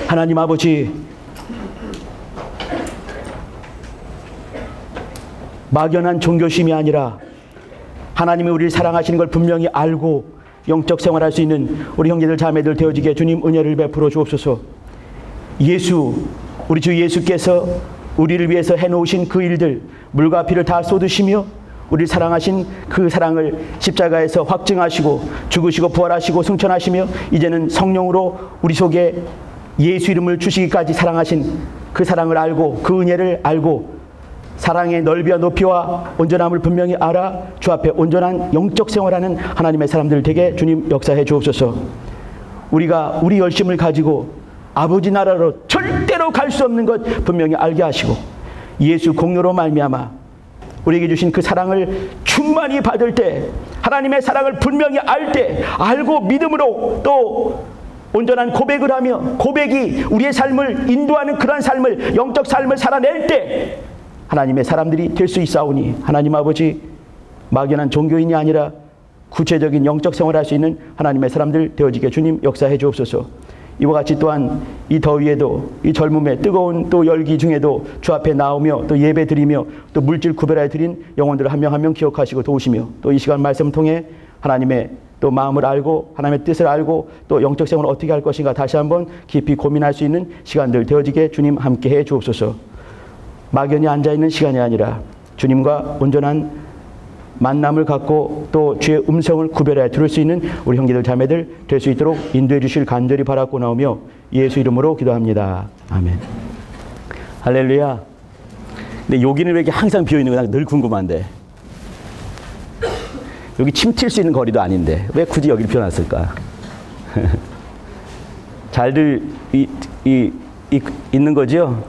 하나님 아버지, 막연한 종교심이 아니라 하나님이 우리를 사랑하시는 걸 분명히 알고 영적 생활할 수 있는 우리 형제들 자매들 되어지게 주님 은혜를 베풀어 주옵소서. 우리 주 예수께서 우리를 위해서 해놓으신 그 일들, 물과 피를 다 쏟으시며 우리를 사랑하신 그 사랑을 십자가에서 확증하시고 죽으시고 부활하시고 승천하시며 이제는 성령으로 우리 속에 예수 이름을 주시기까지 사랑하신 그 사랑을 알고 그 은혜를 알고 사랑의 넓이와 높이와 온전함을 분명히 알아 주 앞에 온전한 영적 생활하는 하나님의 사람들 되게 주님 역사해 주옵소서. 우리가 우리 열심을 가지고 아버지 나라로 절대로 갈 수 없는 것 분명히 알게 하시고 예수 공로로 말미암아 우리에게 주신 그 사랑을 충만히 받을 때 하나님의 사랑을 분명히 알 때 알고 믿음으로 또 온전한 고백을 하며 고백이 우리의 삶을 인도하는 그러한 삶을 영적 삶을 살아낼 때 하나님의 사람들이 될 수 있사오니 하나님 아버지 막연한 종교인이 아니라 구체적인 영적 생활을 할 수 있는 하나님의 사람들 되어지게 주님 역사해 주옵소서. 이와 같이 또한 이 더위에도 이 젊음의 뜨거운 또 열기 중에도 주 앞에 나오며 또 예배 드리며 또 물질 구별하여 드린 영혼들을 한 명 한 명 기억하시고 도우시며 또 이 시간 말씀을 통해 하나님의 또 마음을 알고 하나님의 뜻을 알고 또 영적 생활을 어떻게 할 것인가 다시 한번 깊이 고민할 수 있는 시간들 되어지게 주님 함께해 주옵소서. 막연히 앉아있는 시간이 아니라 주님과 온전한 만남을 갖고 또 주의 음성을 구별해 들을 수 있는 우리 형제들 자매들 될 수 있도록 인도해 주실 간절히 바라고 나오며 예수 이름으로 기도합니다. 아멘. 할렐루야. 근데 여기는 왜 이렇게 항상 비어있는 거야? 늘 궁금한데. 여기 침 튈 수 있는 거리도 아닌데 왜 굳이 여기를 비워놨을까? 잘들 있는 거죠?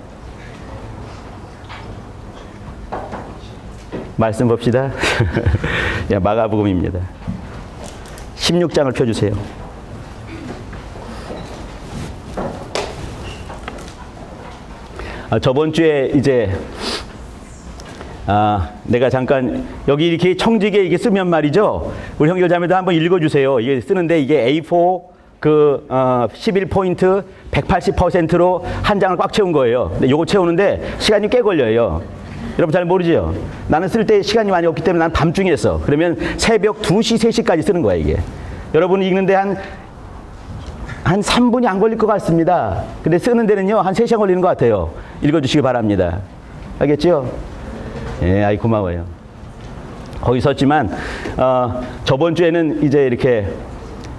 말씀 봅시다. 마가복음입니다. 16장을 펴주세요. 저번 주에 이제 내가 잠깐 여기 이렇게 청지게 이게 쓰면 말이죠. 우리 형제 자매들 한번 읽어주세요. 이게 쓰는데 이게 A4 11포인트 180%로 한 장을 꽉 채운 거예요. 근데 요거 채우는데 시간이 꽤 걸려요. 여러분 잘 모르죠? 나는 쓸 때 시간이 많이 없기 때문에 난 밤중에 써. 그러면 새벽 2시, 3시까지 쓰는 거야, 이게. 여러분이 읽는데 한 3분이 안 걸릴 것 같습니다. 근데 쓰는 데는요, 한 3시간 걸리는 것 같아요. 읽어주시기 바랍니다. 알겠죠? 예, 아이, 고마워요. 거기 썼지만, 저번 주에는 이제 이렇게,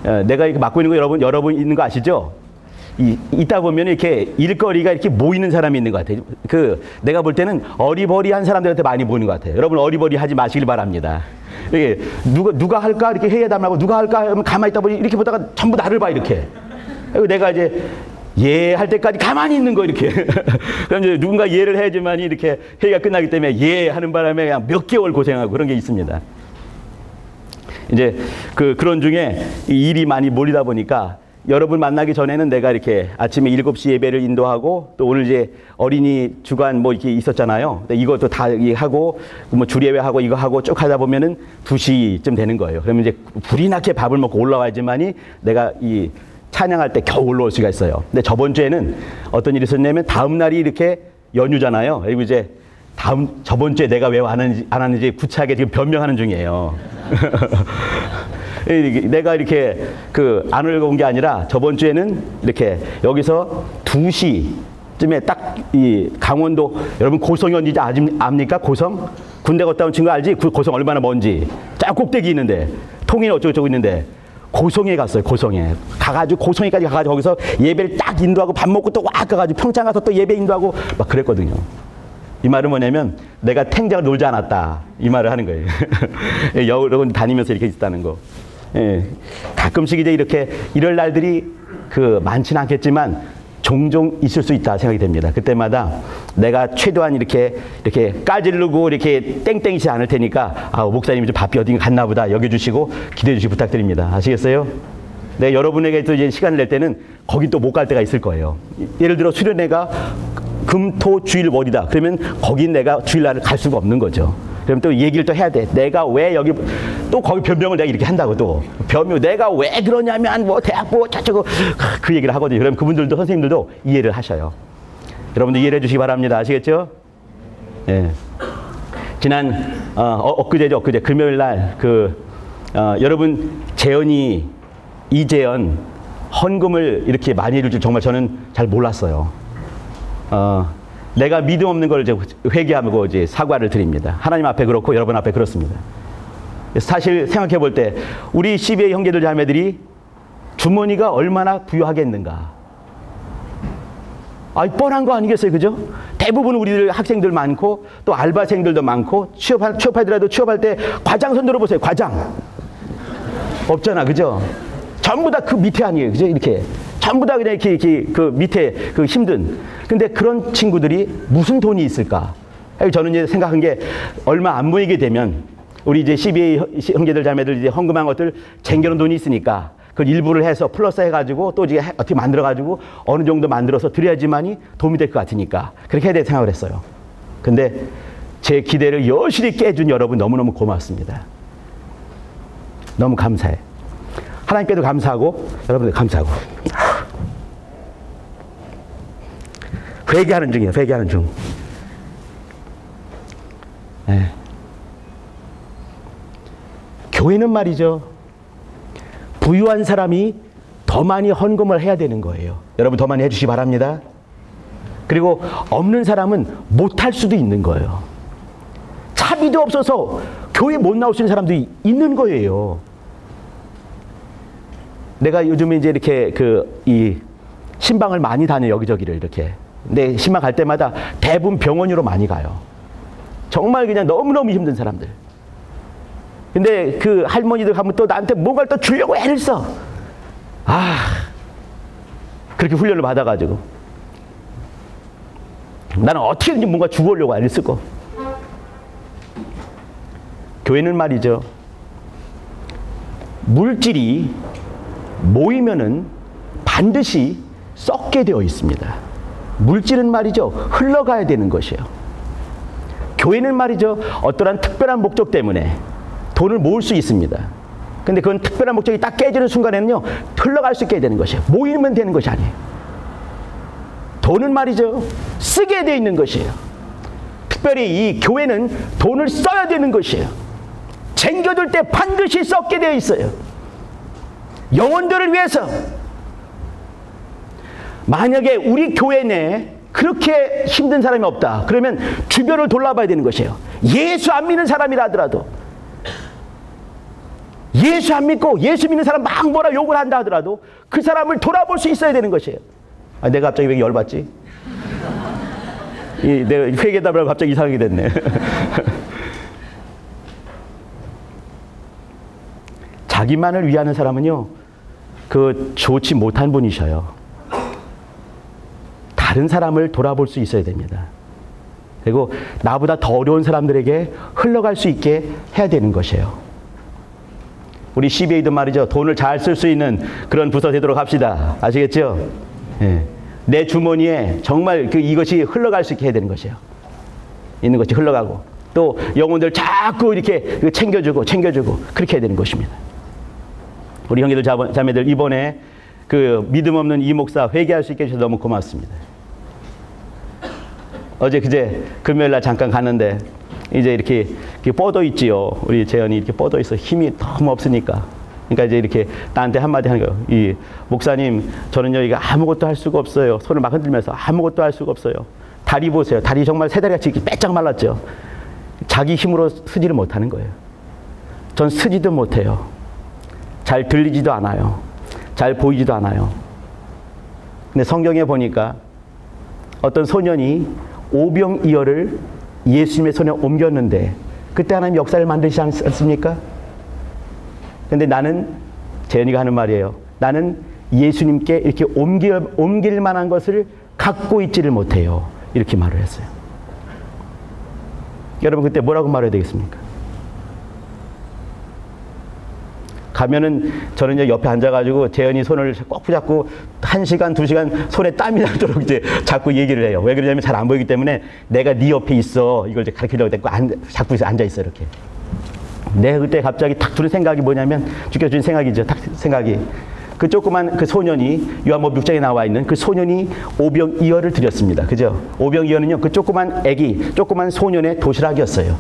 내가 이렇게 맡고 있는 거 여러분 있는 거 아시죠? 있다 보면 이렇게 일거리가 이렇게 모이는 사람이 있는 것 같아요. 내가 볼 때는 어리버리한 사람들한테 많이 모이는 것 같아요. 여러분 어리버리 하지 마시길 바랍니다. 이게 누가 할까 이렇게 회의담하고 누가 할까 하면 가만히 있다 보니 이렇게 보다가 전부 나를 봐 이렇게. 그리고 내가 이제 예 할 때까지 가만히 있는 거 이렇게. 그럼 이제 누군가 예를 해야지만 이렇게 회의가 끝나기 때문에 예 하는 바람에 그냥 몇 개월 고생하고 그런 게 있습니다. 이제 그런 중에 일이 많이 몰리다 보니까. 여러분 만나기 전에는 내가 이렇게 아침에 7시 예배를 인도하고 또 오늘 이제 어린이 주간 뭐 이렇게 있었잖아요. 이것도 다 하고 뭐 주례회하고 이거 하고 쭉 하다 보면은 2시쯤 되는 거예요. 그러면 이제 불이 나게 밥을 먹고 올라와야지만이 내가 이 찬양할 때 겨우 올라올 수가 있어요. 근데 저번 주에는 어떤 일이 있었냐면 다음 날이 이렇게 연휴잖아요. 그리고 이제 저번 주에 내가 왜 안 하는지 구차하게 지금 변명하는 중이에요. 내가 이렇게 안 올라온 게 아니라 저번 주에는 이렇게 여기서 2시쯤에 딱 이 강원도 여러분 고성이 어딘지 압니까? 고성? 군대 갔다 온 친구 알지? 고성 얼마나 먼지. 쫙 꼭대기 있는데 통일 어쩌고저쩌고 있는데 고성에 갔어요. 고성에 가가지고 고성에까지 가가지고 거기서 예배를 딱 인도하고 밥 먹고 또 와 가가지고 평창 가서 또 예배 인도하고 막 그랬거든요. 이 말은 뭐냐면 내가 탱자가 놀지 않았다 이 말을 하는 거예요. 여러 다니면서 이렇게 있다는 거. 예, 가끔씩 이제 이렇게 이럴 날들이 많지는 않겠지만 종종 있을 수 있다 생각이 됩니다. 그때마다 내가 최대한 이렇게 까지르고 이렇게 땡땡이지 않을 테니까 목사님이 좀 바삐 어딘가 갔나 보다 여겨주시고 기대해 주시기 부탁드립니다. 아시겠어요? 네, 여러분에게 또 이제 시간을 낼 때는 거기 또 못 갈 때가 있을 거예요. 예를 들어 수련회가 금토주일 월이다. 그러면 거긴 내가 주일날을 갈 수가 없는 거죠. 그럼 또 얘기를 또 해야 돼. 내가 왜 여기 또 거기 변명을 내가 이렇게 한다고 또. 변명, 내가 왜 그러냐면 뭐 대학부 저쩌고 그 얘기를 하거든요. 그럼 그분들도 선생님들도 이해를 하셔요. 여러분들 이해를 해주시기 바랍니다. 아시겠죠? 예. 지난, 엊그제 금요일 날 여러분 재현이, 이재현 헌금을 이렇게 많이 해줄 줄 정말 저는 잘 몰랐어요. 내가 믿음 없는 걸 이제 회개하고 이제 사과를 드립니다. 하나님 앞에 그렇고 여러분 앞에 그렇습니다. 사실 생각해 볼 때 우리 CBA 형제들 자매들이 주머니가 얼마나 부유하겠는가. 뻔한 거 아니겠어요, 그죠? 대부분 우리들 학생들 많고 또 알바생들도 많고 취업하더라도 취업할 때 과장 손 들어보세요. 과장 없잖아, 그죠? 전부 다 그 밑에 아니에요, 그죠? 이렇게 전부 다 그냥 이렇게 그 밑에 그 힘든. 근데 그런 친구들이 무슨 돈이 있을까? 저는 이제 생각한 게 얼마 안 모이게 되면 우리 이제 CBA 형제들 자매들 이제 헌금한 것들 쟁겨놓은 돈이 있으니까 그 일부를 해서 플러스 해가지고 또 이제 어떻게 만들어가지고 어느 정도 만들어서 드려야지만이 도움이 될 것 같으니까 그렇게 해야 될 생각을 했어요. 근데 제 기대를 여실히 깨준 여러분 너무너무 고맙습니다. 너무 감사해. 하나님께도 감사하고 여러분들 감사하고. 회개하는 중이에요. 회개하는 중. 네. 교회는 말이죠. 부유한 사람이 더 많이 헌금을 해야 되는 거예요. 여러분 더 많이 해주시기 바랍니다. 그리고 없는 사람은 못할 수도 있는 거예요. 차비도 없어서 교회 못 나올 수 있는 사람도 있는 거예요. 내가 요즘에 이제 이렇게 이 신방을 많이 다녀 여기저기를 이렇게. 근데 신방 갈 때마다 대부분 병원으로 많이 가요. 정말 그냥 너무너무 힘든 사람들. 근데 그 할머니들 가면 또 나한테 뭔가를 또 주려고 애를 써. 그렇게 훈련을 받아가지고. 나는 어떻게든지 뭔가 주우려고 애를 쓰고. 교회는 말이죠. 물질이 모이면은 반드시 썩게 되어 있습니다. 물질은 말이죠. 흘러가야 되는 것이에요. 교회는 말이죠. 어떠한 특별한 목적 때문에 돈을 모을 수 있습니다. 근데 그건 특별한 목적이 딱 깨지는 순간에는요. 흘러갈 수 있게 되는 것이에요. 모이면 되는 것이 아니에요. 돈은 말이죠. 쓰게 되어 있는 것이에요. 특별히 이 교회는 돈을 써야 되는 것이에요. 쟁겨둘 때 반드시 썩게 되어 있어요. 영혼들을 위해서. 만약에 우리 교회 내에 그렇게 힘든 사람이 없다. 그러면 주변을 돌아봐야 되는 것이에요. 예수 안 믿는 사람이라 하더라도, 예수 안 믿고 예수 믿는 사람 막 뭐라 욕을 한다 하더라도 그 사람을 돌아볼 수 있어야 되는 것이에요. 내가 갑자기 왜 열받지? 내가 회개답을 갑자기 이상하게 됐네. 자기만을 위하는 사람은요, 좋지 못한 분이셔요. 다른 사람을 돌아볼 수 있어야 됩니다. 그리고 나보다 더 어려운 사람들에게 흘러갈 수 있게 해야 되는 것이에요. 우리 CBA도 말이죠. 돈을 잘 쓸 수 있는 그런 부서 되도록 합시다. 아시겠죠? 예. 내 주머니에 정말 이것이 흘러갈 수 있게 해야 되는 것이에요. 있는 것이 흘러가고 또 영혼들 자꾸 이렇게 챙겨주고 그렇게 해야 되는 것입니다. 우리 형제들 자매들 이번에 믿음 없는 이 목사 회개할 수 있게 해주셔서 너무 고맙습니다. 어제 그제 금요일 날 잠깐 갔는데 이제 이렇게 뻗어 있지요. 우리 재현이 이렇게 뻗어 있어. 힘이 너무 없으니까. 그러니까 이제 이렇게 나한테 한마디 하는 거예요. 이 목사님, 저는요 이거 아무것도 할 수가 없어요. 손을 막 흔들면서 아무것도 할 수가 없어요. 다리 보세요. 다리 정말 세 다리같이 이렇게 빼짝 말랐죠. 자기 힘으로 서지를 못하는 거예요. 전 서지도 못해요. 잘 들리지도 않아요. 잘 보이지도 않아요. 근데 성경에 보니까 어떤 소년이 오병이어를 예수님의 손에 옮겼는데 그때 하나님 역사를 만드시지 않습니까? 근데 나는, 재현이가 하는 말이에요. 나는 예수님께 이렇게 옮길 만한 것을 갖고 있지를 못해요. 이렇게 말을 했어요. 여러분 그때 뭐라고 말해야 되겠습니까? 가면은 저는 이제 옆에 앉아가지고 재현이 손을 꼭 붙잡고 1시간, 2시간 손에 땀이 나도록 이제 자꾸 얘기를 해요. 왜 그러냐면 잘 안 보이기 때문에 내가 네 옆에 있어. 이걸 이제 가르치려고 했고 자꾸 앉아있어 이렇게. 내 그때 갑자기 탁 드는 생각이 뭐냐면, 주께서 주신 생각이죠. 탁 생각이. 그 조그만 그 소년이, 요한복음 6장에 나와 있는 그 소년이 오병이어를 드렸습니다. 그죠? 오병이어는요, 그 조그만 애기, 조그만 소년의 도시락이었어요.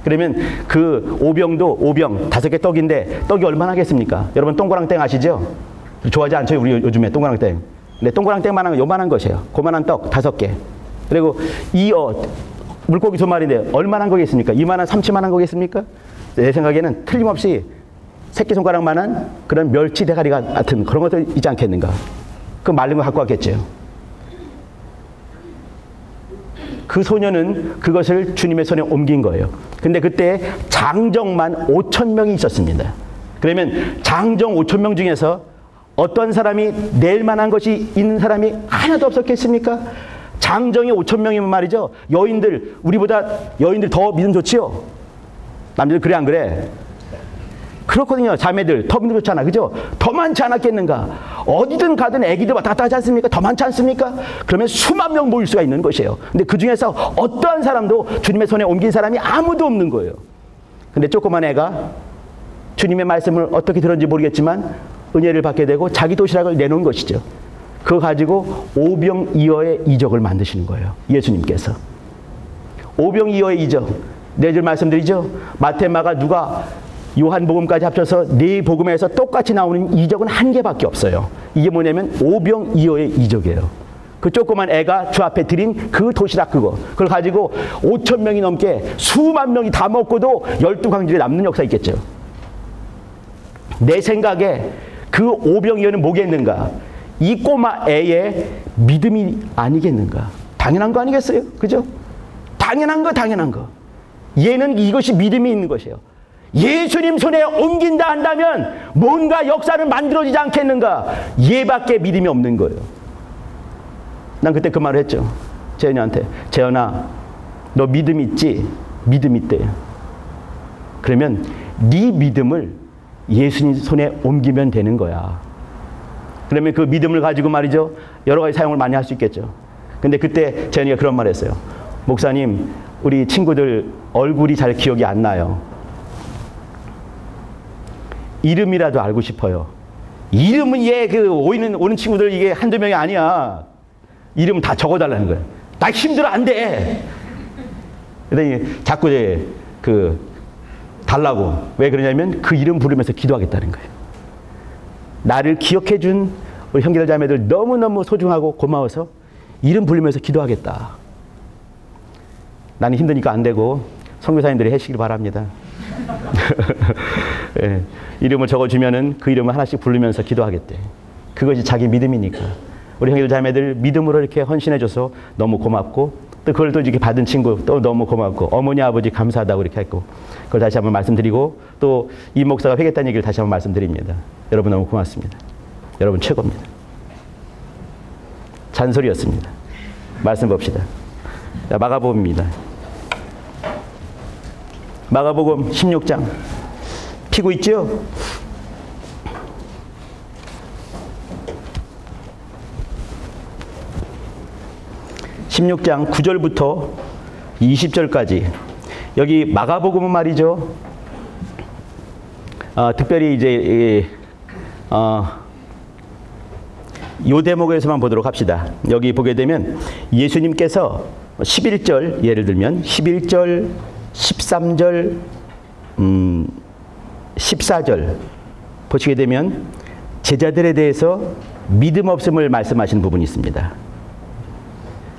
그러면 그 오병도 오병, 5개 떡인데, 떡이 얼마나 하겠습니까? 여러분, 동그랑땡 아시죠? 좋아하지 않죠? 우리 요즘에 동그랑땡. 근데 동그랑땡만한 거, 요만한 것이에요. 그만한 떡 5개. 그리고 이어, 물고기 2마리인데, 얼마나 한 거겠습니까? 이만한 삼치만한 거겠습니까? 내 생각에는 틀림없이 새끼손가락만한 그런 멸치 대가리 같은 그런 것도 있지 않겠는가. 그 말린 거 갖고 왔겠죠. 그 소년은 그것을 주님의 손에 옮긴 거예요. 근데 그때 장정만 5,000명이 있었습니다. 그러면 장정 5,000명 중에서 어떤 사람이 낼 만한 것이 있는 사람이 하나도 없었겠습니까? 장정이 5,000명이면 말이죠. 여인들, 우리보다 여인들 더 믿음 좋지요? 남자들 그래 안 그래? 그렇거든요. 자매들 더 믿음 좋잖아. 그죠? 더 많지 않았겠는가? 어디든 가든 애기들 왔다 갔다 하지 않습니까? 더 많지 않습니까? 그러면 수만 명 모일 수가 있는 것이에요. 근데 그 중에서 어떠한 사람도 주님의 손에 옮긴 사람이 아무도 없는 거예요. 근데 조그만 애가 주님의 말씀을 어떻게 들었는지 모르겠지만 은혜를 받게 되고 자기 도시락을 내놓은 것이죠. 그거 가지고 오병이어의 이적을 만드시는 거예요. 예수님께서. 오병이어의 이적. 네 줄 말씀드리죠. 마태, 마가, 누가, 요한복음까지 합쳐서 네 복음에서 똑같이 나오는 이적은 한 개밖에 없어요. 이게 뭐냐면 오병이어의 이적이에요. 그 조그만 애가 주 앞에 드린 그 도시락 그걸 가지고 5,000명이 넘게 수만 명이 다 먹고도 12광질에 남는 역사 있겠죠. 내 생각에 그 오병이어는 뭐겠는가? 이 꼬마 애의 믿음이 아니겠는가? 당연한 거 아니겠어요? 그죠? 당연한 거. 얘는 이것이 믿음이 있는 것이에요. 예수님 손에 옮긴다 한다면 뭔가 역사는 만들어지지 않겠는가? 얘밖에 믿음이 없는 거예요. 난 그때 그 말을 했죠. 재현이한테. 재현아, 너 믿음 있지? 믿음 있대. 그러면 네 믿음을 예수님 손에 옮기면 되는 거야. 그러면 그 믿음을 가지고 말이죠. 여러 가지 사용을 많이 할 수 있겠죠. 근데 그때 재현이가 그런 말을 했어요. 목사님, 우리 친구들 얼굴이 잘 기억이 안 나요. 이름이라도 알고 싶어요. 이름은 오는 친구들 이게 한두 명이 아니야. 이름 다 적어달라는 거예요. 나 힘들어, 안 돼. 그러더니 자꾸 달라고. 왜 그러냐면 그 이름 부르면서 기도하겠다는 거예요. 나를 기억해준 우리 형제들 자매들 너무너무 소중하고 고마워서 이름 부르면서 기도하겠다. 나는 힘드니까 안 되고 선교사님들이 해시길 바랍니다. 예, 이름을 적어주면은 그 이름을 하나씩 부르면서 기도하겠대. 그것이 자기 믿음이니까. 우리 형제들 자매들 믿음으로 이렇게 헌신해줘서 너무 고맙고, 또 그걸 또 이렇게 받은 친구 또 너무 고맙고, 어머니 아버지 감사하다고 이렇게 했고, 그걸 다시 한번 말씀드리고, 또 이 목사가 회개했다는 얘기를 다시 한번 말씀드립니다. 여러분 너무 고맙습니다. 여러분 최고입니다. 잔소리였습니다. 말씀 봅시다. 자, 마가복음입니다. 마가복음 16장. 피고 있죠? (16장) 9절부터 20절까지. 여기 마가복음은 말이죠. 특별히 이제 요 대목에서만 보도록 합시다. 여기 보게 되면 예수님께서 11절, 예를 들면 11절, 13절, 14절 보시게 되면 제자들에 대해서 믿음 없음을 말씀하시는 부분이 있습니다.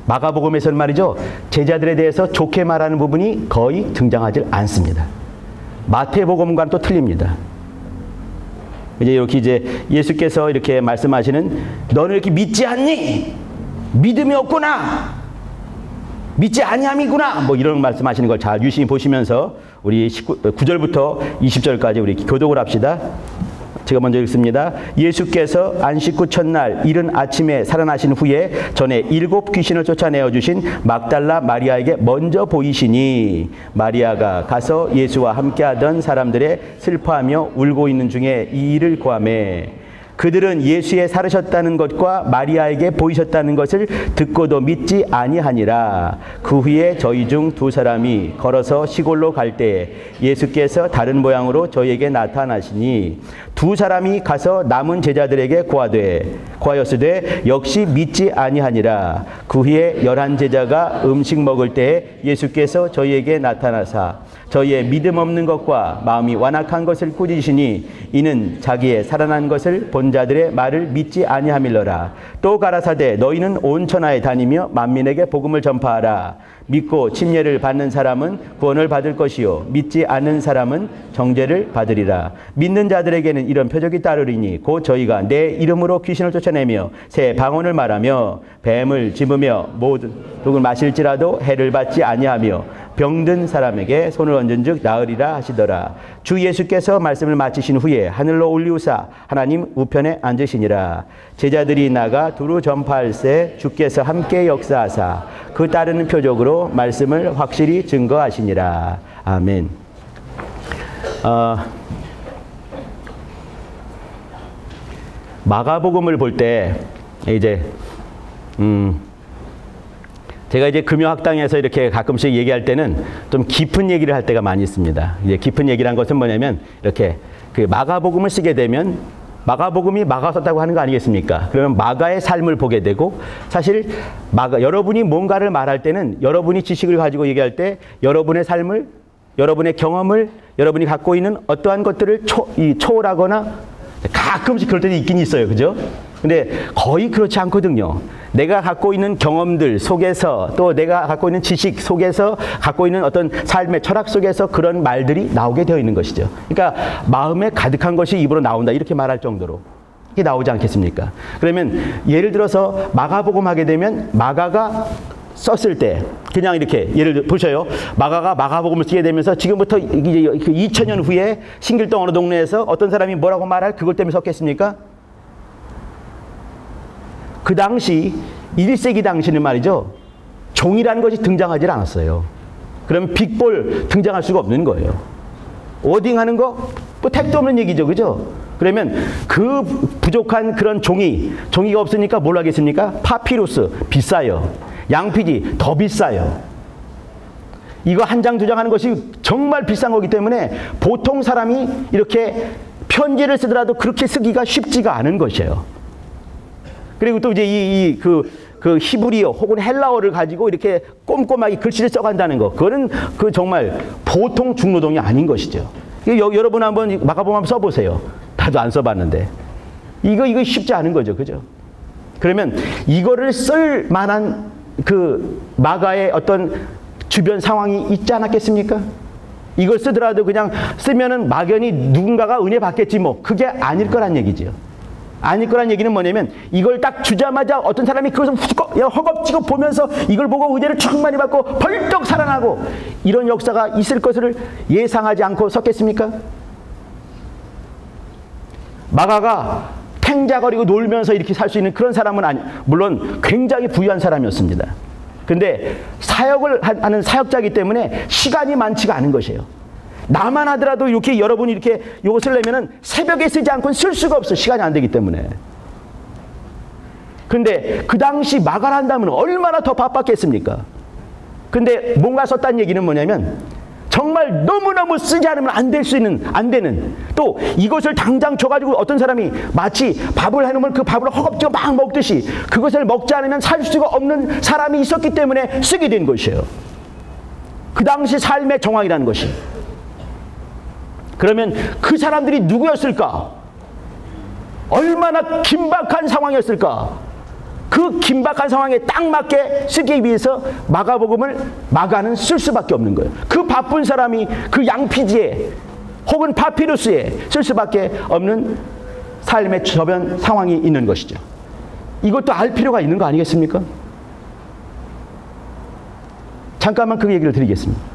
마가복음에서는 말이죠, 제자들에 대해서 좋게 말하는 부분이 거의 등장하지 않습니다. 마태복음과는 또 틀립니다. 이제 예수께서 이렇게 말씀하시는, 너는 이렇게 믿지 않니? 믿음이 없구나. 믿지 아니함이구나. 뭐 이런 말씀하시는 걸 잘 유심히 보시면서 우리 9절부터 20절까지 우리 교독을 합시다. 제가 먼저 읽습니다. 예수께서 안식 후 첫날 이른 아침에 살아나신 후에 전에 7 귀신을 쫓아내어 주신 막달라 마리아에게 먼저 보이시니, 마리아가 가서 예수와 함께하던 사람들의 슬퍼하며 울고 있는 중에 이 일을 고하매, 그들은 예수의 살으셨다는 것과 마리아에게 보이셨다는 것을 듣고도 믿지 아니하니라. 그 후에 저희 중 두 사람이 걸어서 시골로 갈 때에 예수께서 다른 모양으로 저희에게 나타나시니 두 사람이 가서 남은 제자들에게 고하였으되 역시 믿지 아니하니라. 그 후에 11 제자가 음식 먹을 때에 예수께서 저희에게 나타나사 저희의 믿음 없는 것과 마음이 완악한 것을 꾸짖으시니 이는 자기의 살아난 것을 본 자들의 말을 믿지 아니함일러라. 또 가라사대 너희는 온 천하에 다니며 만민에게 복음을 전파하라. 믿고 침례를 받는 사람은 구원을 받을 것이요 믿지 않는 사람은 정죄를 받으리라. 믿는 자들에게는 이런 표적이 따르리니 곧 저희가 내 이름으로 귀신을 쫓아내며 새 방언을 말하며 뱀을 집으며 모든 독을 마실지라도 해를 받지 아니하며 병든 사람에게 손을 얹은즉 나으리라 하시더라. 주 예수께서 말씀을 마치신 후에 하늘로 올리우사 하나님 우편에 앉으시니라. 제자들이 나가 두루 전파할새 주께서 함께 역사하사 그 따르는 표적으로 말씀을 확실히 증거하시니라. 아멘. 마가복음을 볼 때 이제 제가 이제 금요학당에서 이렇게 가끔씩 얘기할 때는 좀 깊은 얘기를 할 때가 많이 있습니다. 이제 깊은 얘기란 것은 뭐냐면 이렇게 그 마가복음을 쓰게 되면 마가복음이 마가 썼다고 하는 거 아니겠습니까? 그러면 마가의 삶을 보게 되고 사실 여러분이 뭔가를 말할 때는 여러분이 지식을 가지고 얘기할 때 여러분의 삶을 여러분의 경험을 여러분이 갖고 있는 어떠한 것들을 초월하거나 가끔씩 그럴 때도 있긴 있어요. 그죠? 근데 거의 그렇지 않거든요. 내가 갖고 있는 경험들 속에서 또 내가 갖고 있는 지식 속에서 갖고 있는 어떤 삶의 철학 속에서 그런 말들이 나오게 되어 있는 것이죠. 그러니까 마음에 가득한 것이 입으로 나온다 이렇게 말할 정도로 이게 나오지 않겠습니까? 그러면 예를 들어서 마가복음 하게 되면 마가가 썼을 때 그냥 이렇게 예를 보셔요. 마가가 마가복음을 쓰게 되면서 지금부터 이제 2000년 후에 신길동 어느 동네에서 어떤 사람이 뭐라고 말할 그것 때문에 썼겠습니까? 그 당시 1세기 당시는 말이죠. 종이라는 것이 등장하지 않았어요. 그럼 빅볼 등장할 수가 없는 거예요. 워딩하는 거? 뭐 택도 없는 얘기죠. 그죠? 그러면 그 부족한 그런 종이가 없으니까 뭘 하겠습니까? 파피루스 비싸요. 양피지 더 비싸요. 이거 한 장 두 장 하는 것이 정말 비싼 거기 때문에 보통 사람이 이렇게 편지를 쓰더라도 그렇게 쓰기가 쉽지가 않은 것이에요. 그리고 또 이제 그 히브리어 혹은 헬라어를 가지고 이렇게 꼼꼼하게 글씨를 써간다는 거, 그거는 정말 보통 중노동이 아닌 것이죠. 여러분 한번 마가복음 한번 써보세요. 나도 안 써봤는데 이거 쉽지 않은 거죠, 그죠? 그러면 이거를 쓸 만한 그 마가의 어떤 주변 상황이 있지 않았겠습니까? 이걸 쓰더라도 그냥 쓰면은 막연히 누군가가 은혜 받겠지 뭐 그게 아닐 거란 얘기죠. 아닐 거란 얘기는 뭐냐면 이걸 딱 주자마자 어떤 사람이 그것을 허겁지겁 보면서 이걸 보고 은혜를 충만히 받고 벌떡 살아나고 이런 역사가 있을 것을 예상하지 않고 썼겠습니까? 마가가 팽자거리고 놀면서 이렇게 살 수 있는 그런 사람은 물론 굉장히 부유한 사람이었습니다. 근데 사역을 하는 사역자이기 때문에 시간이 많지가 않은 것이에요. 나만 하더라도 이렇게 여러분이 이렇게 이거 쓰려면은 새벽에 쓰지 않고는 쓸 수가 없어. 시간이 안 되기 때문에. 근데 그 당시 마가를 한다면 얼마나 더 바빴겠습니까? 근데 뭔가 썼다는 얘기는 뭐냐면 정말 너무너무 쓰지 않으면 안 되는 또 이것을 당장 줘가지고 어떤 사람이 마치 밥을 해놓으면 그 밥을 허겁지겁 막 먹듯이 그것을 먹지 않으면 살 수가 없는 사람이 있었기 때문에 쓰게 된 것이에요. 그 당시 삶의 정황이라는 것이. 그러면 그 사람들이 누구였을까? 얼마나 긴박한 상황이었을까? 그 긴박한 상황에 딱 맞게 쓰기 위해서 마가는 쓸 수밖에 없는 거예요. 그 바쁜 사람이 그 양피지에 혹은 파피루스에 쓸 수밖에 없는 삶의 저변 상황이 있는 것이죠. 이것도 알 필요가 있는 거 아니겠습니까? 잠깐만 그 얘기를 드리겠습니다.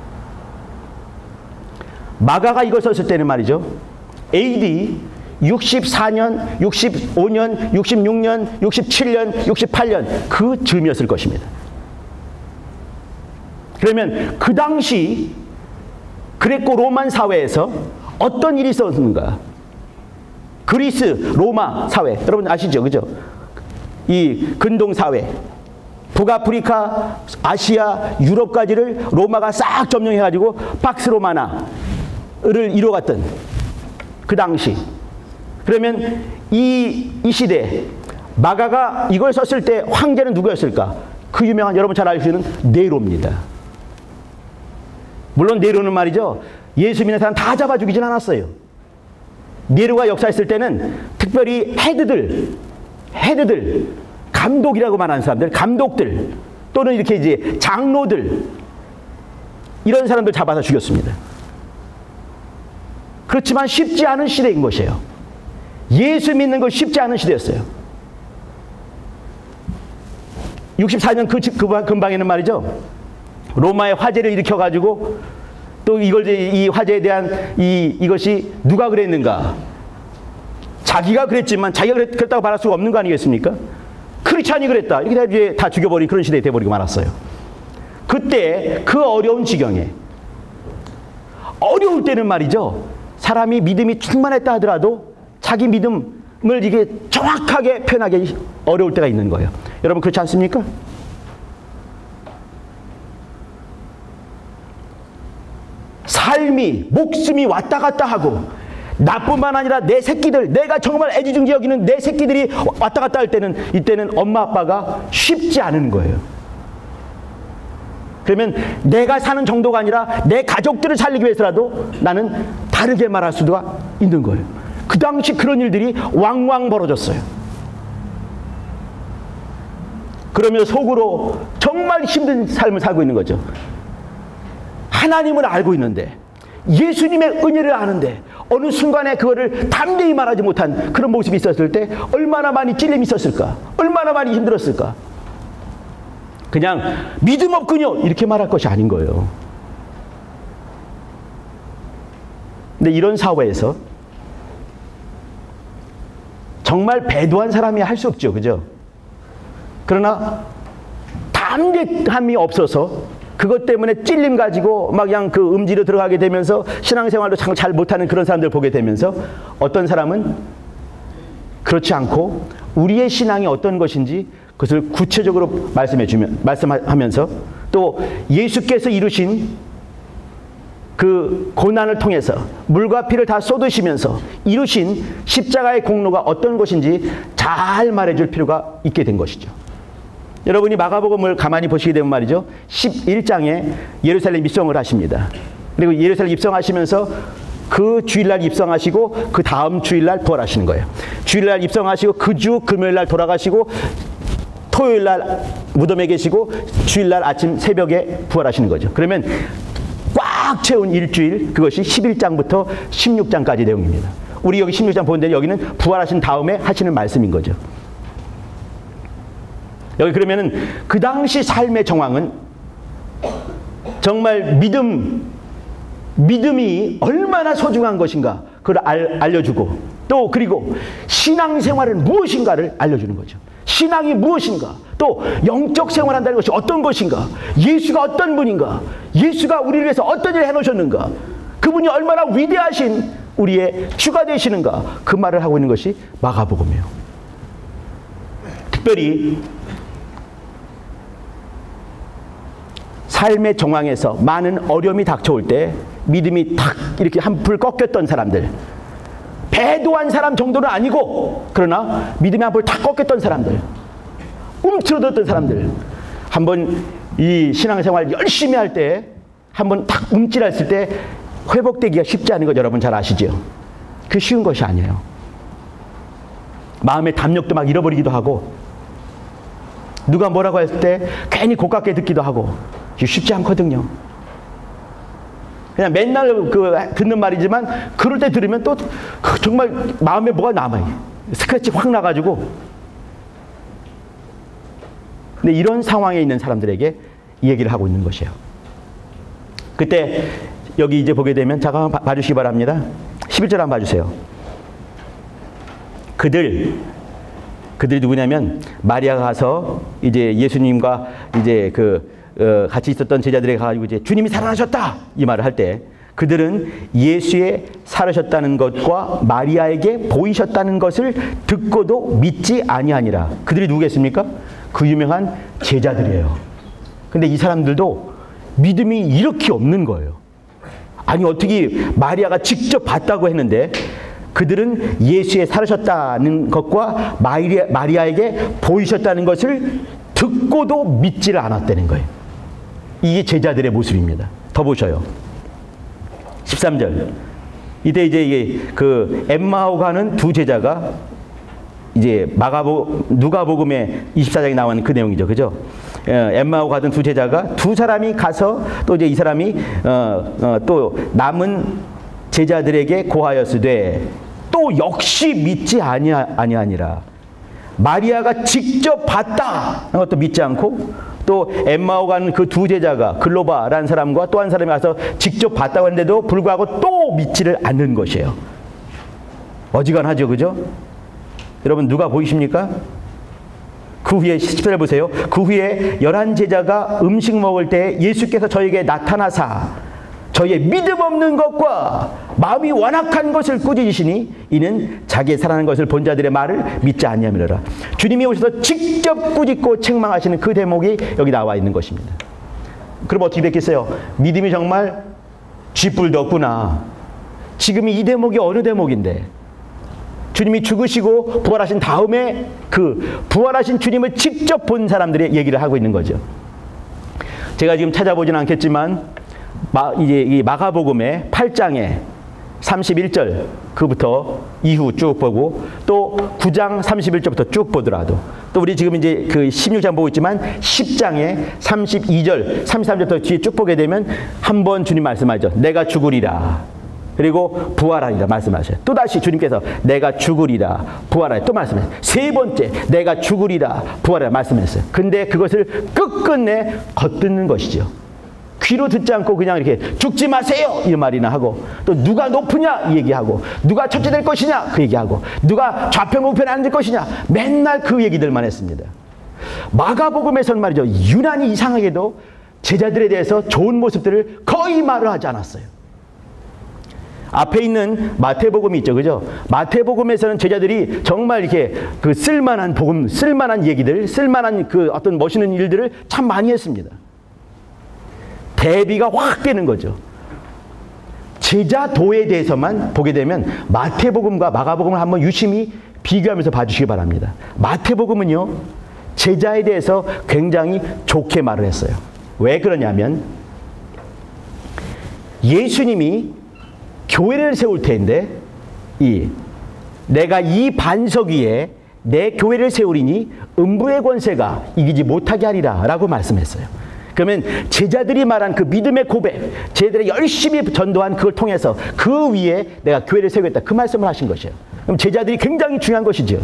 마가가 이걸 썼을 때는 말이죠. AD 64년, 65년, 66년, 67년, 68년 그 즈음이었을 것입니다. 그러면 그 당시 그레코 로만 사회에서 어떤 일이 있었는가? 그리스, 로마 사회, 여러분 아시죠? 그죠? 이 근동 사회, 북아프리카, 아시아, 유럽까지를 로마가 싹 점령해가지고 박스 로마나를 이뤄갔던 그 당시. 그러면 이 시대 마가가 이걸 썼을 때 황제는 누구였을까? 그 유명한, 여러분 잘 아시는 네로입니다. 물론 네로는 말이죠, 예수 믿는 사람 다 잡아 죽이진 않았어요. 네로가 역사했을 때는 특별히 헤드들, 감독이라고 말하는 사람들, 감독들, 또는 이렇게 이제 장로들, 이런 사람들 잡아서 죽였습니다. 그렇지만 쉽지 않은 시대인 것이에요. 예수 믿는 거 쉽지 않은 시대였어요. 64년 그 근방에는 말이죠, 로마의 화재를 일으켜가지고, 또 이 화재에 대한 이것이 누가 그랬는가? 자기가 그랬지만 자기가 그랬다고 말할 수가 없는 거 아니겠습니까? 크리스찬이 그랬다, 이렇게 다 죽여버린 그런 시대에 돼버리고 말았어요. 그때 그 어려운 지경에, 어려울 때는 말이죠, 사람이 믿음이 충만했다 하더라도 자기 믿음을 이게 정확하게 표현하기 어려울 때가 있는 거예요. 여러분 그렇지 않습니까? 삶이, 목숨이 왔다 갔다 하고, 나뿐만 아니라 내 새끼들, 내가 정말 애지중지 여기는 내 새끼들이 왔다 갔다 할 때는, 이때는 엄마 아빠가 쉽지 않은 거예요. 그러면 내가 사는 정도가 아니라 내 가족들을 살리기 위해서라도 나는 다르게 말할 수도 있는 거예요. 그 당시 그런 일들이 왕왕 벌어졌어요. 그러면 속으로 정말 힘든 삶을 살고 있는 거죠. 하나님을 알고 있는데, 예수님의 은혜를 아는데 어느 순간에 그거를 담대히 말하지 못한 그런 모습이 있었을 때 얼마나 많이 찔림이 있었을까? 얼마나 많이 힘들었을까? 그냥 믿음 없군요 이렇게 말할 것이 아닌 거예요. 근데 이런 사회에서 정말 배도한 사람이 할 수 없죠. 그죠? 그러나 담대함이 없어서 그것 때문에 찔림 가지고 막 그냥 그 음지로 들어가게 되면서 신앙생활도 잘 못하는 그런 사람들 보게 되면서, 어떤 사람은 그렇지 않고 우리의 신앙이 어떤 것인지 그것을 구체적으로 말씀하면서, 또 예수께서 이루신 그 고난을 통해서 물과 피를 다 쏟으시면서 이루신 십자가의 공로가 어떤 것인지 잘 말해줄 필요가 있게 된 것이죠. 여러분이 마가복음을 가만히 보시게 되면 말이죠, 11장에 예루살렘 입성을 하십니다. 그리고 예루살렘 입성하시면서 그 주일날 입성하시고 그 다음 주일날 부활하시는 거예요. 주일날 입성하시고 그 주 금요일날 돌아가시고 토요일날 무덤에 계시고 주일날 아침 새벽에 부활하시는 거죠. 그러면 꽉 채운 일주일, 그것이 11장부터 16장까지 내용입니다. 우리 여기 16장 보는데 여기는 부활하신 다음에 하시는 말씀인 거죠. 여기 그러면은 그 당시 삶의 정황은 정말 믿음이 얼마나 소중한 것인가 그걸 알려주고, 또 그리고 신앙생활은 무엇인가를 알려주는 거죠. 신앙이 무엇인가, 또 영적 생활한다는 것이 어떤 것인가, 예수가 어떤 분인가, 예수가 우리를 위해서 어떤 일을 해놓으셨는가, 그분이 얼마나 위대하신 우리의 주가 되시는가, 그 말을 하고 있는 것이 마가복음이에요. 특별히 삶의 정황에서 많은 어려움이 닥쳐올 때 믿음이 탁 이렇게 한풀 꺾였던 사람들, 배도한 사람 정도는 아니고 그러나 믿음이 한풀 탁 꺾였던 사람들, 움츠러들었던 사람들, 한번 이 신앙생활 열심히 할 때 한번 탁 움찔했을 때 회복되기가 쉽지 않은 것 여러분 잘 아시죠? 그게 쉬운 것이 아니에요. 마음의 담력도 막 잃어버리기도 하고, 누가 뭐라고 했을 때 괜히 고깝게 듣기도 하고, 쉽지 않거든요. 그냥 맨날 듣는 말이지만 그럴 때 들으면 또 정말 마음에 뭐가 남아요. 스크래치 확 나가지고. 근데 이런 상황에 있는 사람들에게 이 얘기를 하고 있는 것이에요. 그때 여기 이제 보게 되면 잠깐만 봐주시기 바랍니다. 11절 한번 봐주세요. 그들이 누구냐면 마리아가 가서 이제 예수님과 이제 같이 있었던 제자들에게 가가지고 이제 주님이 살아나셨다 이 말을 할 때 그들은 예수의 살으셨다는 것과 마리아에게 보이셨다는 것을 듣고도 믿지 아니하니라. 그들이 누구겠습니까? 그 유명한 제자들이에요. 근데 이 사람들도 믿음이 이렇게 없는 거예요. 아니 어떻게 마리아가 직접 봤다고 했는데 그들은 예수의 살으셨다는 것과 마리아에게 보이셨다는 것을 듣고도 믿지를 않았다는 거예요. 이게 제자들의 모습입니다. 더 보셔요. 13절. 이때 이제 이게 그 엠마오 가는 두 제자가 이제 누가복음의 24장에 나오는 그 내용이죠. 그죠? 엠마오 가던 두 제자가 두 사람이 가서 또 이제 이 사람이 또 남은 제자들에게 고하였으되 또 역시 믿지 아니하니라. 마리아가 직접 봤다 하는 것도 믿지 않고 또 엠마오 가는 그 두 제자가 글로바라는 사람과 또 한 사람이 가서 직접 봤다고 했는데도 불구하고 또 믿지를 않는 것이에요. 어지간하죠. 그죠? 여러분 누가 보이십니까? 그 후에 10절 보세요. 그 후에 11제자가 음식 먹을 때 예수께서 저에게 나타나사 저희의 믿음 없는 것과 마음이 완악한 것을 꾸짖으시니 이는 자기의 살아난 것을 본 자들의 말을 믿지 아니함이로라. 주님이 오셔서 직접 꾸짖고 책망하시는 그 대목이 여기 나와 있는 것입니다. 그럼 어떻게 됐겠어요? 믿음이 정말 쥐뿔도 없구나. 지금 이 대목이 어느 대목인데 주님이 죽으시고 부활하신 다음에 그 부활하신 주님을 직접 본 사람들의 얘기를 하고 있는 거죠. 제가 지금 찾아보지는 않겠지만 이제 이 마가복음의 8장에 31절 그부터 이후 쭉 보고 또 9장 31절부터 쭉 보더라도 또 우리 지금 이제 그 16장 보고 있지만 10장에 32절 33절부터 뒤에 쭉 보게 되면 한 번 주님 말씀하죠. 내가 죽으리라. 그리고 부활하리라 말씀하셔요. 또다시 주님께서 내가 죽으리라 부활하리라 또 말씀하셔요. 세 번째 내가 죽으리라 부활하리라 말씀했어요. 근데 그것을 끝끝내 겉듣는 것이죠. 귀로 듣지 않고 그냥 이렇게 죽지 마세요 이런 말이나 하고 또 누가 높으냐 이 얘기하고 누가 첫째 될 것이냐 그 얘기하고 누가 좌편 우편 앉을 것이냐 맨날 그 얘기들만 했습니다. 마가복음에서는 말이죠. 유난히 이상하게도 제자들에 대해서 좋은 모습들을 거의 말을 하지 않았어요. 앞에 있는 마태복음이 있죠. 그죠? 마태복음에서는 제자들이 정말 이렇게 그 쓸만한 복음, 쓸만한 얘기들, 쓸만한 그 어떤 멋있는 일들을 참 많이 했습니다. 대비가 확 되는 거죠. 제자도에 대해서만 보게 되면 마태복음과 마가복음을 한번 유심히 비교하면서 봐주시기 바랍니다. 마태복음은요, 제자에 대해서 굉장히 좋게 말을 했어요. 왜 그러냐면 예수님이 교회를 세울 텐데 내가 이 반석 위에 내 교회를 세우리니 음부의 권세가 이기지 못하게 하리라 라고 말씀했어요. 그러면 제자들이 말한 그 믿음의 고백, 제자들이 열심히 전도한 그걸 통해서 그 위에 내가 교회를 세우겠다 그 말씀을 하신 것이에요. 그럼 제자들이 굉장히 중요한 것이죠.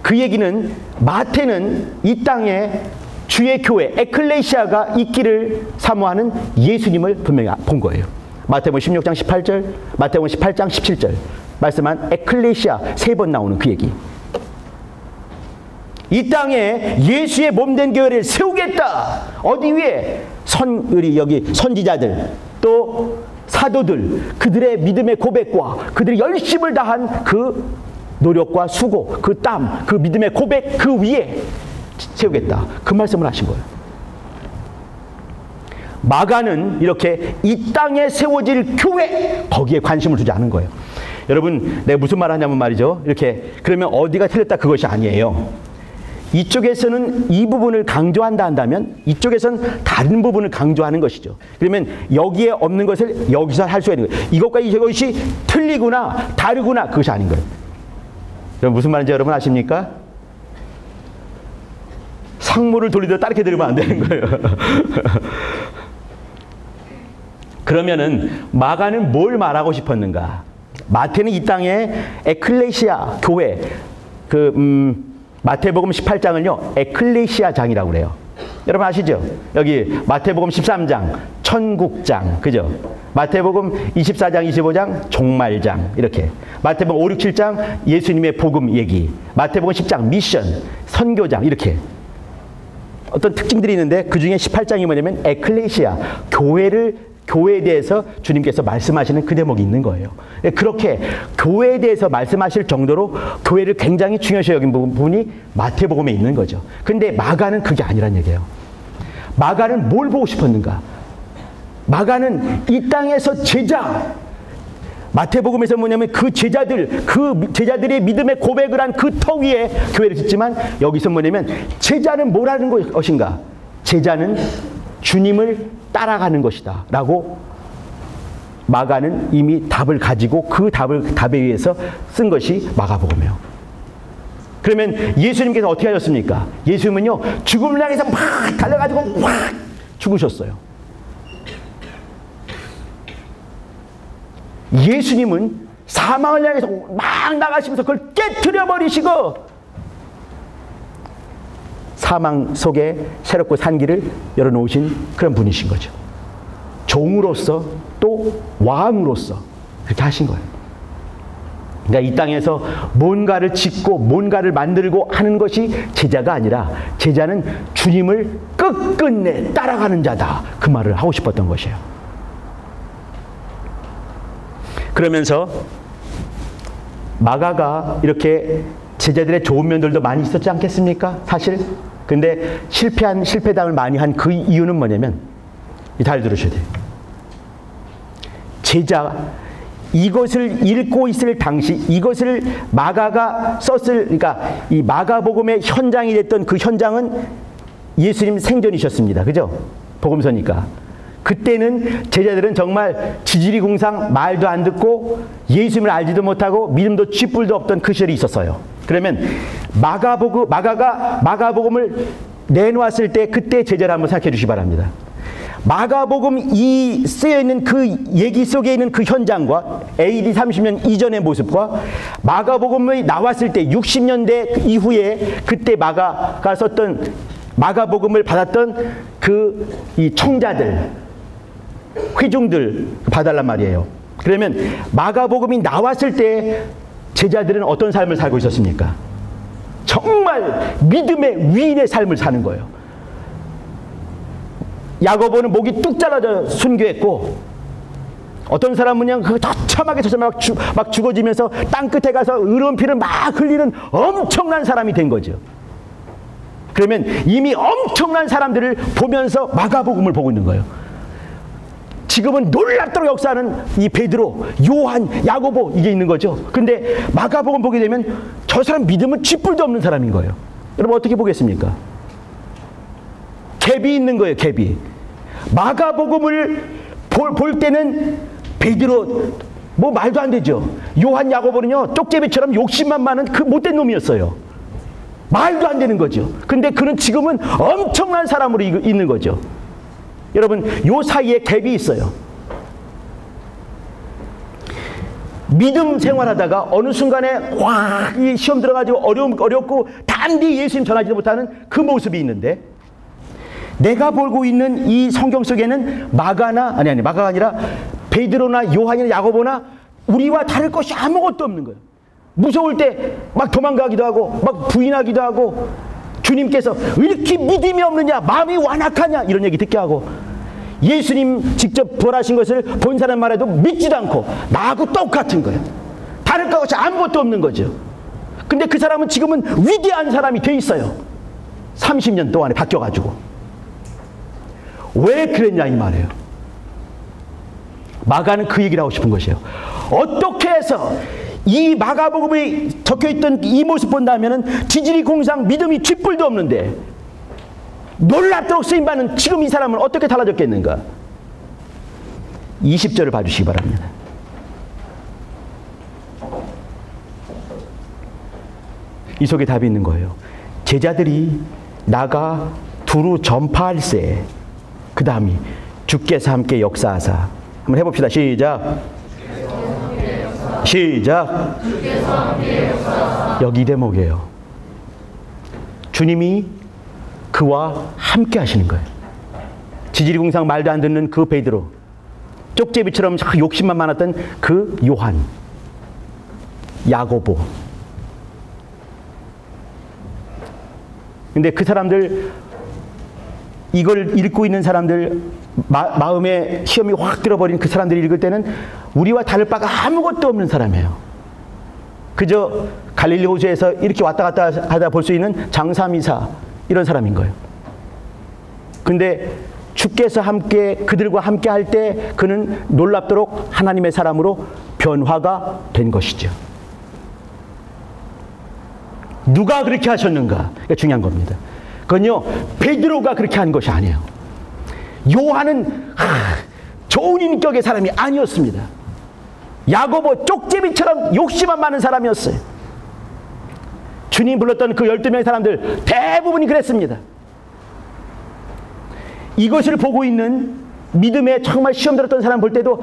그 얘기는 마태는 이 땅에 주의 교회, 에클레시아가 있기를 사모하는 예수님을 분명히 본 거예요. 마태복음 16장 18절, 마태복음 18장 17절 말씀한 에클레시아 3번 나오는 그 얘기. 이 땅에 예수의 몸된 교회를 세우겠다. 어디 위에? 우리 여기 선지자들, 또 사도들, 그들의 믿음의 고백과 그들이 열심을 다한 그 노력과 수고, 그 땀, 그 믿음의 고백 그 위에 세우겠다. 그 말씀을 하신 거예요. 마가는 이렇게 이 땅에 세워질 교회, 거기에 관심을 두지 않은 거예요. 여러분, 내가 무슨 말을 하냐면 말이죠. 이렇게 그러면 어디가 틀렸다 그것이 아니에요. 이쪽에서는 이 부분을 강조한다 한다면 이쪽에서는 다른 부분을 강조하는 것이죠. 그러면 여기에 없는 것을 여기서 할 수가 있는 거예요. 이것과 이것이 틀리구나, 다르구나 그것이 아닌 거예요. 여러분 무슨 말인지 여러분 아십니까? 상무를 돌리듯 따르게 들으면 안 되는 거예요. 그러면은 마가는 뭘 말하고 싶었는가? 마태는 이 땅에 에클레시아 교회 마태복음 18장을요 에클레시아장이라고 그래요. 여러분 아시죠? 여기 마태복음 13장 천국장, 그죠? 마태복음 24장 25장 종말장, 이렇게 마태복음 5, 6, 7장 예수님의 복음 얘기, 마태복음 10장 미션 선교장, 이렇게 어떤 특징들이 있는데 그 중에 18장이 뭐냐면 에클레시아, 교회에 대해서 주님께서 말씀하시는 그 대목이 있는 거예요. 그렇게 교회에 대해서 말씀하실 정도로 교회를 굉장히 중요시 여긴 부분이 마태복음에 있는 거죠. 근데 마가는 그게 아니란 얘기예요. 마가는 뭘 보고 싶었는가? 마가는 이 땅에서 제자, 마태복음에서 뭐냐면 그 제자들의 믿음의 고백을 한 그 터 위에 교회를 짓지만 여기서 뭐냐면 제자는 뭐라는 것인가? 제자는 주님을 따라가는 것이다 라고 마가는 이미 답을 가지고 그 답에 의해서 쓴 것이 마가복음이에요. 그러면 예수님께서 어떻게 하셨습니까? 예수님은요, 죽음을 향해서 막 달려가지고 확 죽으셨어요. 예수님은 사망을 향해서 막 나가시면서 그걸 깨트려 버리시고 사망 속에 새롭고 산 길을 열어놓으신 그런 분이신 거죠. 종으로서 또 왕으로서 그렇게 하신 거예요. 그러니까 이 땅에서 뭔가를 짓고 뭔가를 만들고 하는 것이 제자가 아니라 제자는 주님을 끝끝내 따라가는 자다. 그 말을 하고 싶었던 것이에요. 그러면서 마가가 이렇게 제자들의 좋은 면들도 많이 있었지 않겠습니까? 사실. 근데 실패담을 많이 한 그 이유는 뭐냐면, 잘 들으셔야 돼요. 제자, 이것을 읽고 있을 당시, 이것을 마가가 그러니까 이 마가복음의 현장이 됐던 그 현장은 예수님 생전이셨습니다. 그죠? 복음서니까. 그때는 제자들은 정말 지지리궁상, 말도 안 듣고 예수님을 알지도 못하고 믿음도 쥐뿔도 없던 그 시절이 있었어요. 그러면 마가가 마가복음을 내놓았을 때 그때 제자를 한번 생각해 주시기 바랍니다. 마가복음 이 쓰여있는 그 얘기 속에 있는 그 현장과 AD 30년 이전의 모습과 마가복음이 나왔을 때 60년대 이후에 그때 마가가 썼던 마가복음을 받았던 이 청자들, 회중들 봐달란 말이에요. 그러면 마가복음이 나왔을 때 제자들은 어떤 삶을 살고 있었습니까? 정말 믿음의 위인의 삶을 사는 거예요. 야고보는 목이 뚝 잘라져 순교했고, 어떤 사람은 그냥 그 처참하게 막 죽어지면서 땅끝에 가서 의로운 피를 막 흘리는 엄청난 사람이 된 거죠. 그러면 이미 엄청난 사람들을 보면서 마가복음을 보고 있는 거예요. 지금은 놀랍도록 역사하는 이 베드로, 요한, 야고보 이게 있는 거죠. 근데 마가복음 보게 되면 저 사람 믿음은 쥐뿔도 없는 사람인 거예요. 여러분 어떻게 보겠습니까? 갭이 있는 거예요. 갭이. 마가복음을 볼 때는 베드로 뭐 말도 안 되죠. 요한, 야고보는요 쪽제비처럼 욕심만 많은 그 못된 놈이었어요. 말도 안 되는 거죠. 근데 그는 지금은 엄청난 사람으로 있는 거죠. 여러분 요 사이에 갭이 있어요. 믿음 생활하다가 어느 순간에 확 이 시험 들어가지고 어렵고 단디 예수님 전하지도 못하는 그 모습이 있는데, 내가 보고 있는 이 성경 속에는 마가가 아니라 베드로나 요한이나 야고보나 우리와 다를 것이 아무것도 없는 거예요. 무서울 때 막 도망가기도 하고 막 부인하기도 하고, 주님께서 왜 이렇게 믿음이 없느냐, 마음이 완악하냐 이런 얘기 듣게 하고, 예수님 직접 부활하신 것을 본 사람 말해도 믿지도 않고 나하고 똑같은 거예요. 다를 것이 아무것도 없는 거죠. 근데 그 사람은 지금은 위대한 사람이 돼 있어요. 30년 동안에 바뀌어가지고. 왜 그랬냐 이 말이에요. 마가는 그 얘기를 하고 싶은 것이에요. 어떻게 해서 이 마가복음에 적혀있던 이 모습 본다면은 지지리공상 믿음이 쥐뿔도 없는데 놀랍도록 쓰임받는 지금 이 사람은 어떻게 달라졌겠는가? 20절을 봐주시기 바랍니다. 이 속에 답이 있는 거예요. 제자들이 나가 두루 전파할세, 그 다음이 주께서 함께 역사하사. 한번 해봅시다. 시작. 여기 대목이에요. 주님이 그와 함께 하시는 거예요. 지지리궁상 말도 안 듣는 그 베드로, 쪽제비처럼 욕심만 많았던 그 요한, 야고보. 근데 그 사람들 이걸 읽고 있는 사람들, 마음에 시험이 확 들어버린 그 사람들이 읽을 때는 우리와 다를 바가 아무것도 없는 사람이에요. 그저 갈릴리 호수에서 이렇게 왔다 갔다 하다 볼 수 있는 장사미사 이런 사람인 거예요. 근데 주께서 함께 그들과 함께 할 때 그는 놀랍도록 하나님의 사람으로 변화가 된 것이죠. 누가 그렇게 하셨는가? 그게 중요한 겁니다. 그건요, 베드로가 그렇게 한 것이 아니에요. 요한은 좋은 인격의 사람이 아니었습니다. 야고보 쪽제비처럼 욕심만 많은 사람이었어요. 주님 불렀던 그 12명의 사람들 대부분이 그랬습니다. 이것을 보고 있는 믿음에 정말 시험 들었던 사람 볼 때도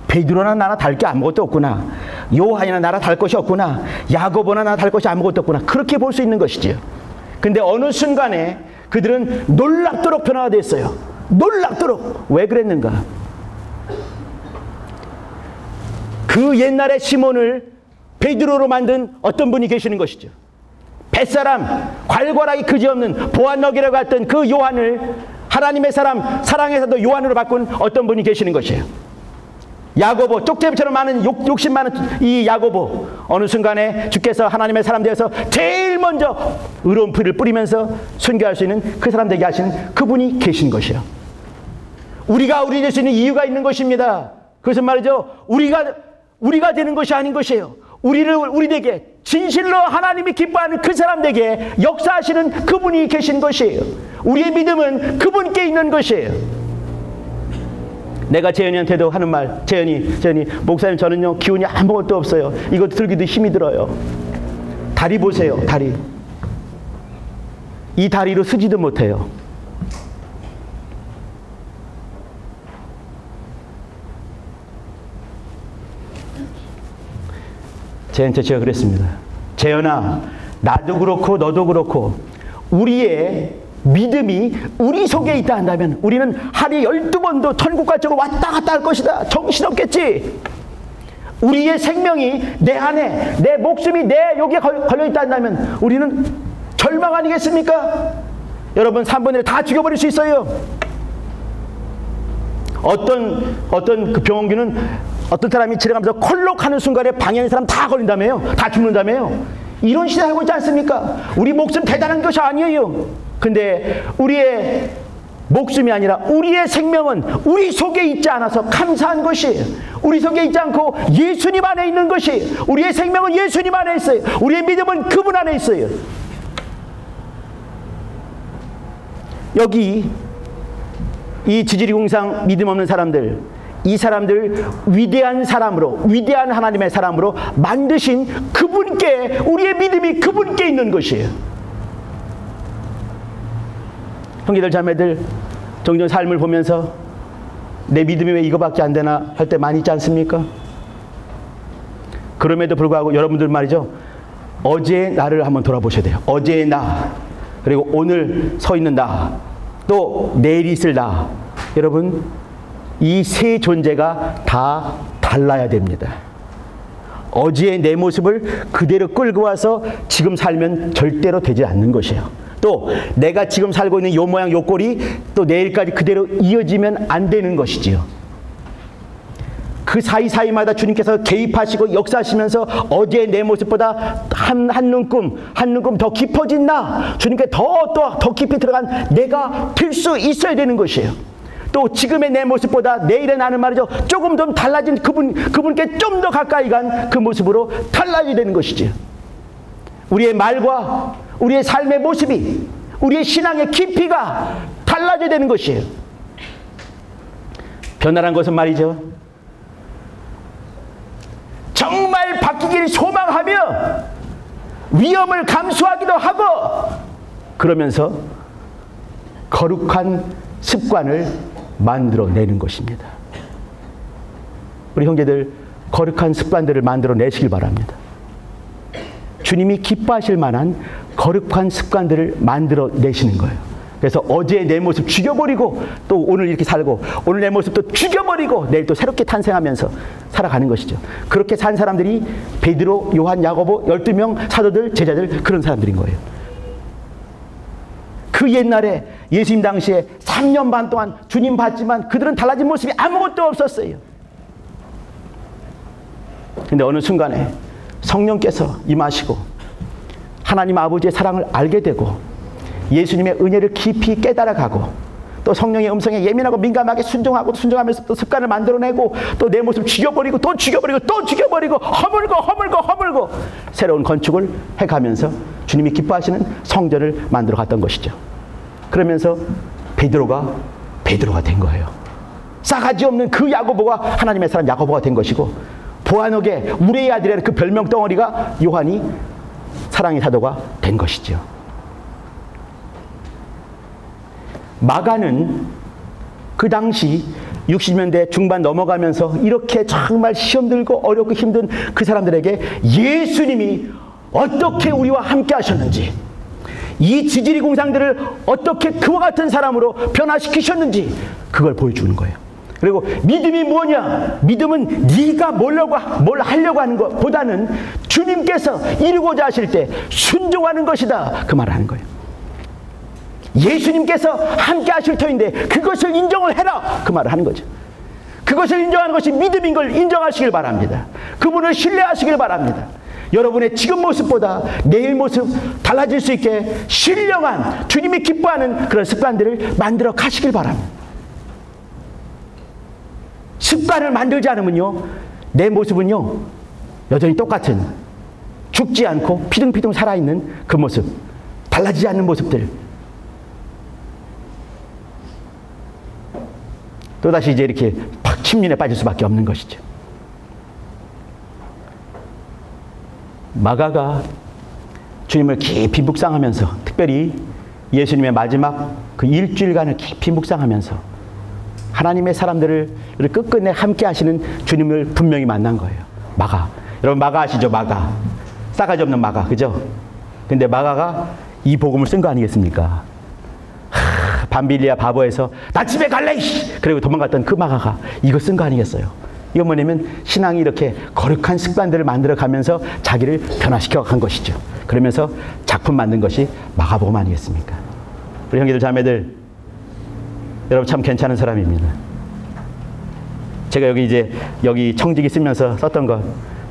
베드로나 나나 다를 게 아무것도 없구나. 요한이나 나나 다를 것이 없구나. 야고보나 나나 다를 것이 아무것도 없구나. 그렇게 볼 수 있는 것이지요. 근데 어느 순간에 그들은 놀랍도록 변화가 됐어요. 놀랍도록. 왜 그랬는가? 그 옛날에 시몬을 베드로로 만든 어떤 분이 계시는 것이죠. 뱃사람, 괄괄하기 그지없는 보안너기라고 했던 그 요한을 하나님의 사람, 사랑에서도 요한으로 바꾼 어떤 분이 계시는 것이에요. 야고보, 쪽제비처럼 많은 욕심 많은 이 야고보, 어느 순간에 주께서 하나님의 사람 되어서 제일 먼저 의로운 피를 뿌리면서 순교할 수 있는 그 사람 되게 하신 그분이 계신 것이에요. 우리가 우리 될 수 있는 이유가 있는 것입니다. 그것은 말이죠, 우리가 되는 것이 아닌 것이에요. 우리에게 진실로 하나님이 기뻐하는 그 사람에게 역사하시는 그분이 계신 것이에요. 우리의 믿음은 그분께 있는 것이에요. 내가 재현이한테도 하는 말, 재현이, 목사님 저는요 기운이 아무것도 없어요. 이거 들기도 힘이 들어요. 다리 보세요, 다리. 이 다리로 쓰지도 못해요. 재현한테 제가 그랬습니다. 재현아, 나도 그렇고 너도 그렇고 우리의 믿음이 우리 속에 있다 한다면 우리는 하루에 12번도 천국과 쪽으로 왔다 갔다 할 것이다. 정신없겠지. 우리의 생명이 내 안에, 내 목숨이 내 여기에 걸려있다 한다면 우리는 절망 아니겠습니까? 여러분 3분의 1 다 죽여버릴 수 있어요. 어떤 그 병원균은 어떤 사람이 지나가면서 콜록하는 순간에 방에 있는 사람 다 걸린다며요. 다 죽는다며요. 이런 시대 살고 있지 않습니까? 우리 목숨 대단한 것이 아니에요. 근데 우리의 목숨이 아니라 우리의 생명은 우리 속에 있지 않아서 감사한 것이에요. 우리 속에 있지 않고 예수님 안에 있는 것이에요. 우리의 생명은 예수님 안에 있어요. 우리의 믿음은 그분 안에 있어요. 여기 이 지지리공상 믿음 없는 사람들, 이 사람들 위대한 사람으로, 위대한 하나님의 사람으로 만드신 그분께, 우리의 믿음이 그분께 있는 것이에요. 형제들 자매들, 종종 삶을 보면서 내 믿음이 왜 이거밖에 안 되나 할 때 많이 있지 않습니까? 그럼에도 불구하고 여러분들 말이죠, 어제의 나를 한번 돌아보셔야 돼요. 어제의 나, 그리고 오늘 서 있는 나, 또 내일 있을 나. 여러분, 이 세 존재가 다 달라야 됩니다. 어제의 내 모습을 그대로 끌고 와서 지금 살면 절대로 되지 않는 것이에요. 또 내가 지금 살고 있는 요 모양 요 꼴이 또 내일까지 그대로 이어지면 안 되는 것이지요. 그 사이사이마다 주님께서 개입하시고 역사하시면서 어제의 내 모습보다 한 눈금 더 깊어진 나, 주님께 더 깊이 들어간 내가 될 수 있어야 되는 것이에요. 또 지금의 내 모습보다 내일의 나는 말이죠, 조금 더 달라진 그분께 좀 더 가까이 간 그 모습으로 달라져야 되는 것이지. 우리의 말과 우리의 삶의 모습이, 우리의 신앙의 깊이가 달라져야 되는 것이에요. 변화란 것은 말이죠, 정말 바뀌기를 소망하며 위험을 감수하기도 하고 그러면서 거룩한 습관을 만들어내는 것입니다. 우리 형제들, 거룩한 습관들을 만들어내시길 바랍니다. 주님이 기뻐하실 만한 거룩한 습관들을 만들어내시는 거예요. 그래서 어제의 내 모습 죽여버리고 또 오늘 이렇게 살고, 오늘 내 모습 또 죽여버리고 내일 또 새롭게 탄생하면서 살아가는 것이죠. 그렇게 산 사람들이 베드로, 요한, 야고보 12명 사도들, 제자들, 그런 사람들인 거예요. 그 옛날에 예수님 당시에 3년 반 동안 주님 봤지만 그들은 달라진 모습이 아무것도 없었어요. 근데 어느 순간에 성령께서 임하시고 하나님 아버지의 사랑을 알게 되고 예수님의 은혜를 깊이 깨달아가고 또 성령의 음성에 예민하고 민감하게 순종하고 순종하면서 또 습관을 만들어내고 또 내 모습을 죽여버리고 또 죽여버리고 또 죽여버리고 허물고 새로운 건축을 해가면서 주님이 기뻐하시는 성전을 만들어 갔던 것이죠. 그러면서 베드로가 된 거예요. 싸가지 없는 그 야고보가 하나님의 사람 야고보가 된 것이고 보아너게 우리의 아들이라는 그 별명 덩어리가 요한이 사랑의 사도가 된 것이죠. 마가는 그 당시 60년대 중반 넘어가면서 이렇게 정말 시험 들고 어렵고 힘든 그 사람들에게 예수님이 어떻게 우리와 함께 하셨는지, 이 지지리 공상들을 어떻게 그와 같은 사람으로 변화시키셨는지 그걸 보여주는 거예요. 그리고 믿음이 뭐냐? 믿음은 네가 뭘 하려고 하는 것보다는 주님께서 이루고자 하실 때 순종하는 것이다. 그 말을 하는 거예요. 예수님께서 함께 하실 터인데 그것을 인정을 해라. 그 말을 하는 거죠. 그것을 인정하는 것이 믿음인 걸 인정하시길 바랍니다. 그분을 신뢰하시길 바랍니다. 여러분의 지금 모습보다 내일 모습 달라질 수 있게 신령한 주님이 기뻐하는 그런 습관들을 만들어 가시길 바랍니다. 습관을 만들지 않으면요, 내 모습은요 여전히 똑같은 죽지 않고 피둥피둥 살아있는 그 모습, 달라지지 않는 모습들, 또다시 이제 이렇게 팍 침륜에 빠질 수밖에 없는 것이죠. 마가가 주님을 깊이 묵상하면서, 특별히 예수님의 마지막 그 일주일간을 깊이 묵상하면서 하나님의 사람들을 끝끝내 함께 하시는 주님을 분명히 만난 거예요. 마가. 여러분 마가 아시죠? 마가. 싸가지 없는 마가. 그죠? 근데 마가가 이 복음을 쓴 거 아니겠습니까? 밤빌리아 바보에서 나 집에 갈래! 그리고 도망갔던 그 마가가 이거 쓴 거 아니겠어요? 이건 뭐냐면 신앙이 이렇게 거룩한 습관들을 만들어 가면서 자기를 변화시켜 간 것이죠. 그러면서 작품 만든 것이 마가복음 아니겠습니까? 우리 형제들 자매들, 여러분 참 괜찮은 사람입니다. 제가 여기 청지기 쓰면서 썼던 것,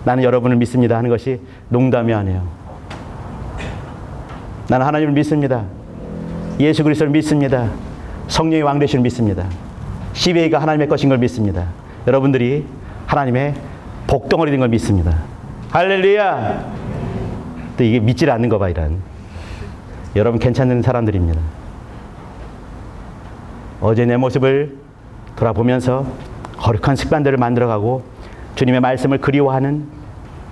나는 여러분을 믿습니다 하는 것이 농담이 아니에요. 나는 하나님을 믿습니다. 예수 그리스도를 믿습니다. 성령의 왕 되시는 믿습니다. CBA가 하나님의 것인 걸 믿습니다. 여러분들이 하나님의 복덩어리 된 걸 믿습니다. 할렐루야! 또 이게 믿질 않는 거 봐, 이런. 여러분 괜찮은 사람들입니다. 어제 내 모습을 돌아보면서 거룩한 습관들을 만들어가고 주님의 말씀을 그리워하는,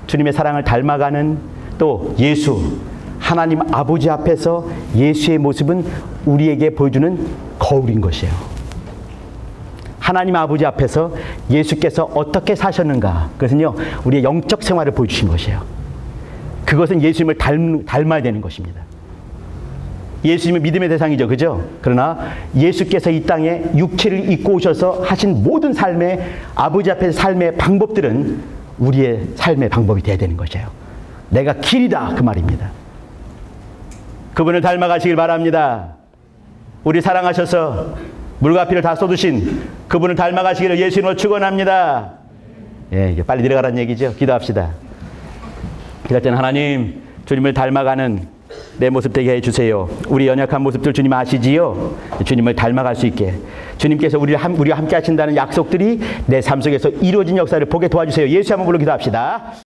주님의 사랑을 닮아가는, 또 예수, 하나님 아버지 앞에서 예수의 모습은 우리에게 보여주는 거울인 것이에요. 하나님 아버지 앞에서 예수께서 어떻게 사셨는가, 그것은요 우리의 영적 생활을 보여주신 것이에요. 그것은 예수님을 닮아야 되는 것입니다. 예수님은 믿음의 대상이죠. 그죠? 그러나 예수께서 이 땅에 육체를 입고 오셔서 하신 모든 삶의, 아버지 앞에서 삶의 방법들은 우리의 삶의 방법이 되어야 되는 것이에요. 내가 길이다 그 말입니다. 그분을 닮아가시길 바랍니다. 우리 사랑하셔서 물과 피를 다 쏟으신 그분을 닮아가시기를 예수님으로 축원합니다. 예, 이제 빨리 내려가라는 얘기죠. 기도합시다. 기도할 때는 하나님, 주님을 닮아가는 내 모습 되게 해주세요. 우리 연약한 모습들 주님 아시지요? 주님을 닮아갈 수 있게 주님께서 우리와 함께 하신다는 약속들이 내 삶 속에서 이루어진 역사를 보게 도와주세요. 예수 한번 불러 기도합시다.